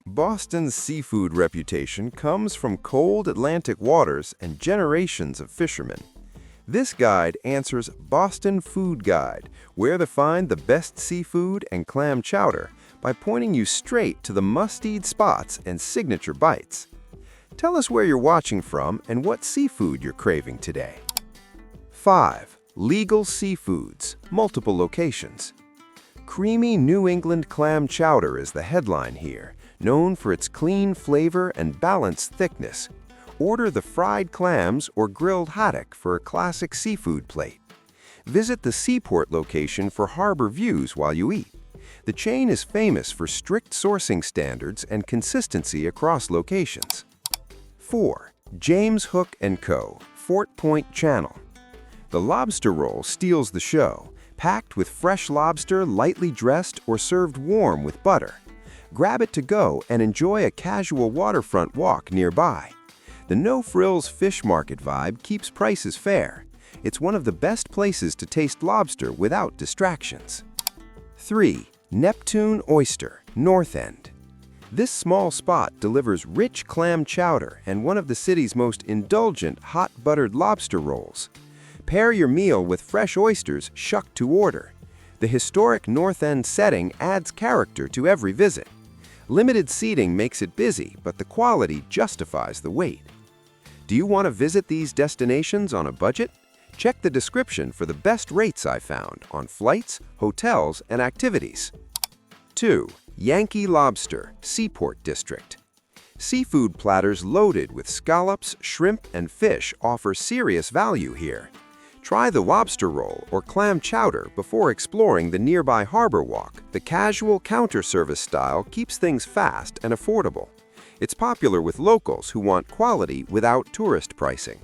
Boston's seafood reputation comes from cold Atlantic waters and generations of fishermen. This guide answers Boston Food Guide, where to find the best seafood and clam chowder, by pointing you straight to the must-eat spots and signature bites. Tell us where you're watching from and what seafood you're craving today. 5. Legal seafoods, multiple locations. Creamy New England clam chowder is the headline here, known for its clean flavor and balanced thickness. Order the fried clams or grilled haddock for a classic seafood plate. Visit the Seaport location for harbor views while you eat. The chain is famous for strict sourcing standards and consistency across locations. 4. James Hook & Co., Fort Point Channel. The lobster roll steals the show, packed with fresh lobster lightly dressed or served warm with butter. Grab it to go and enjoy a casual waterfront walk nearby. The No-frills fish market vibe keeps prices fair. It's one of the best places to taste lobster without distractions. 3. Neptune Oyster, North End. This small spot delivers rich clam chowder and one of the city's most indulgent hot buttered lobster rolls. Pair your meal with fresh oysters shucked to order. The historic North End setting adds character to every visit. Limited seating makes it busy, but the quality justifies the wait. Do you want to visit these destinations on a budget? Check the description for the best rates I found on flights, hotels, and activities. 2. Yankee Lobster, Seaport District. Seafood platters loaded with scallops, shrimp, and fish offer serious value here. Try the lobster roll or clam chowder before exploring the nearby Harborwalk. The casual counter-service style keeps things fast and affordable. It's popular with locals who want quality without tourist pricing.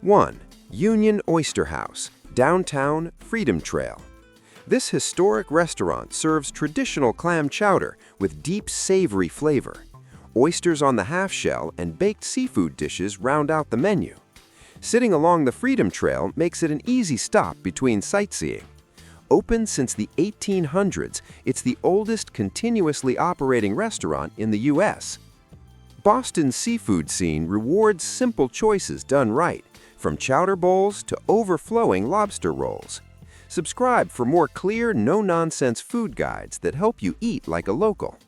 1. Union Oyster House, downtown Freedom Trail. This historic restaurant serves traditional clam chowder with deep, savory flavor. Oysters on the half-shell and baked seafood dishes round out the menu. Sitting along the Freedom Trail makes it an easy stop between sightseeing. Open since the 1800s, it's the oldest continuously operating restaurant in the U.S. Boston's seafood scene rewards simple choices done right, from chowder bowls to overflowing lobster rolls. Subscribe for more clear, no-nonsense food guides that help you eat like a local.